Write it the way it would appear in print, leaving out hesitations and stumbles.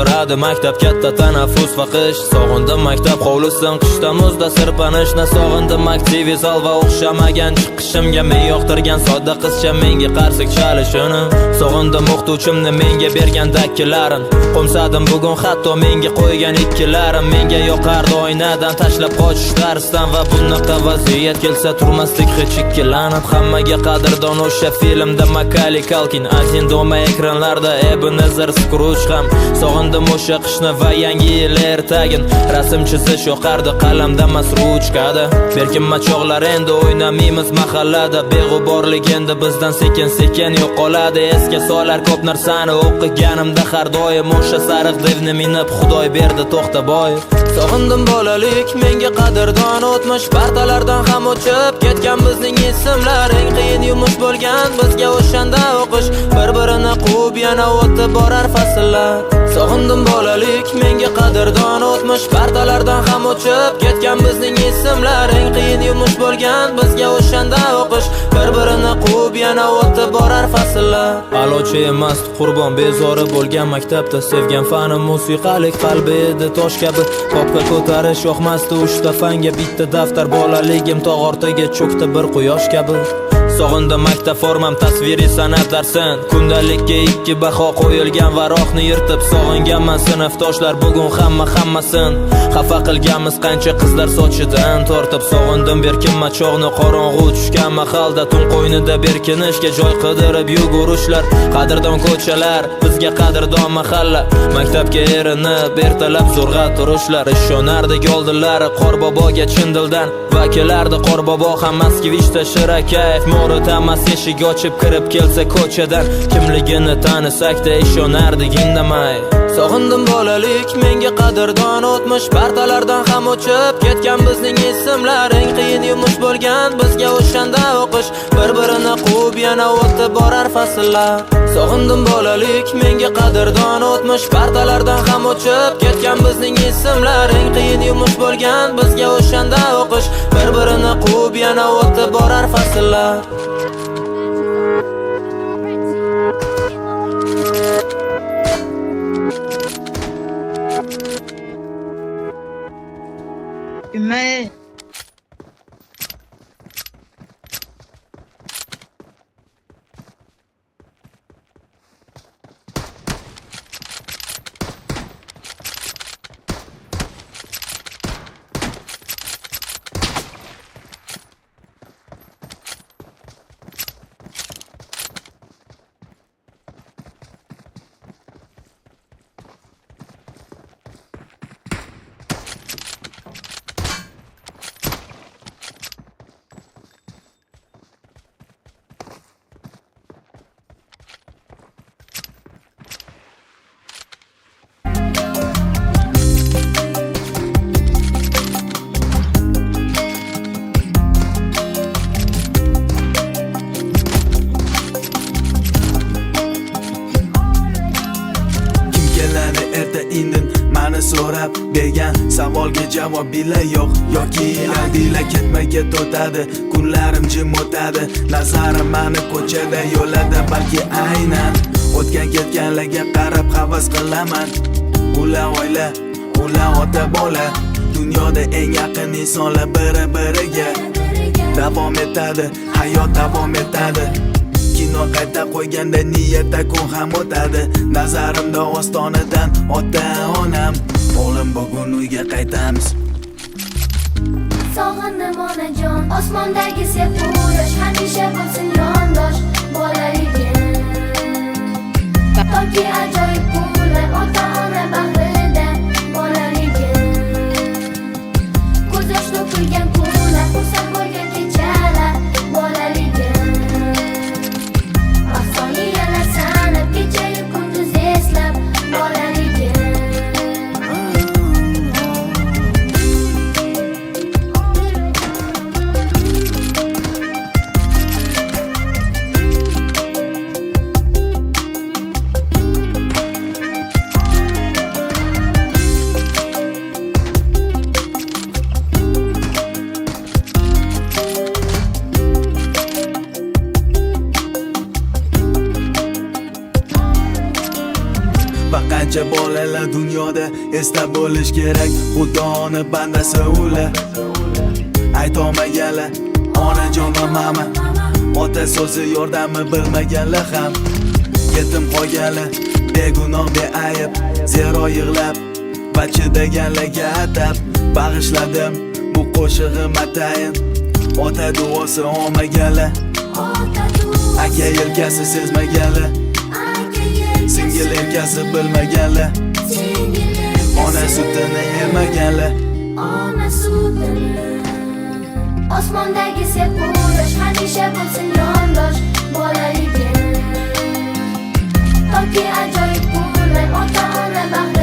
yoqtiradi maktab, katta tanaffus va qish. Sog'indim maktab hovlisin, qishda muzda sirpanishni. Sog'indim aktiviy zal va o'xshamagan chiqishimga. Men yoqtirgan sodda qizcha menga qarsak chalishini. Sog'indim o'qituvchimni menga bergan dakkilarin. Qo'msadim bugun hatto menga qo'ygan ikkilarim. Menga yoqardi oynadan tashlab qochish darsdan. Va bunaqa vaziyat kelsa turmaslik hech ikkilanib. Hammaga qadrdon o'sha filmda Macaulay Culkin, Azin Doma ekranlarda Ebenezer Scrooge ham. Sog'indim o'sha qishni va yangi yil ertagin. Rasm chizish yoqardi qalamda emas ruchkada. Berkinma chog'lar endi o'ynamaymiz mahallada. Beg'uborlik endi bizdan sekin-sekin yo'qoladi. Esga solar ko'p narsani o'qiganimda har doim o'sha sariq devni minib Xudoy berdi To'xtaboyev. Sog'indim bolalik, menga qadrdon o'tmish. Partalardan ham o'chib ketgan bizning ismlar. Eng qiyin yumush bo'lgan bizga o'shanda o'qish. Bir-birini quvib yana o'tib borar fasllar. Sog'indim bolalik, menga qadrdon o'tmish. Partalardan ham o'chib ketgan bizning ismlar. Eng qiyin yumush bo'lgan bizga o'shanda o'qish. Bir-birini quvib yana o'tib borar fasllar. Alochi emas qurbon bezori bo'lgan maktabda. Sevgan fanim musiqalik, qalbi edi tosh kabi. Popga ko'tarish yoqmasdi uchta fanga. Bitta daftar bolaligim tog' ortiga cho'kdi bir quyosh kabi. Sog'indim maktab formam tasviriy san'at darsin. Kundalikka 2 baho qo'yilgan varoqni yirtib sog'inganman sinfdoshlar bugun hammasin. Xafa qilganmiz qancha qizlar sochidan tortib. Sog'indim berkinma chog'ni qorong'u tushgan mahalda. Tun qo'ynida berkinishga joy qidirib yugurishlar. Qadrdon ko'chalar, bizga qadrdon mahalla. Maktabga erinib ertalab zo'rg'a turishlar. Ishonardik oldinlari Qorboboga chin dildan. Va kelardi Qorbobo ham Moskvishda shirakayf. Mo'ritamas eshik ochib kirib kelsa ko'chadan. Kimligini tanisakda ishonardik indamay. Sog'indim bolalik, menga qadrdon o'tmish. Partalardan ham o'chib ketgan bizning ismlar. Eng qiyin yumush bo'lgan bizga o'shanda o'qish. Bir-birini quvib yana o'tib borar fasllar. Sog'indim bolalik, menga qadrdon o'tmish. Partalardan ham o'chib ketgan bizning ismlar. Eng qiyin yumush bo'lgan bizga o'shanda o'qish. Bir-birini quvib yana o'tib borar fasllar. Ümey. so'rab bergan savolga javob bila yo'q yoki dila ketmaga to'tadi. Kunlarim jim o'tadi, nazarim mani ko'chada yo'lada, balki aynan o'tgan ketganlarga qarab havas qilaman. Ular oila, ular ota bola, dunyoda eng yaqin insonlar biri-biriga. Davom etadi, hayot davom etadi. Kino qayta qo'yganda niyatda kun ham o'tadi. Nazarimda ostonadan ota-onam, o'g'lim bugun uyga qaytamiz. Sog'indim onajon, osmondagi sepuyosh hamisha bo'lsin yondosh bolaligim. Toki ajoyib kunlar ota-ona bag'rida bolaligim. Ko'z yosh to'kilgan kunlar, xursand bo'lgan kechalar bolaligim. Afsoniyalar sanab kechayu kunduz eslab bolaligim. dunyoda esda bo'lish kerak, Xudoni bandasi ular. Aytolmaganlar onajon va mama, ota so'zi yordami bilmaganlar ham. Yetim qolganlar begunoh beayb, zero yig'lab va chidaganlarga atab bag'ishladim bu qo'shig'im atayin. Ota duosi olmaganlar, aka yelkasi sezmaganlar, singil yelkasi bilmaganlar, ona sutini yemaganlar. Osmondagi sepurish hamisha bo'lsin yondosh bolaligim. Toki ajoyib kunlar ota-ona bag'rida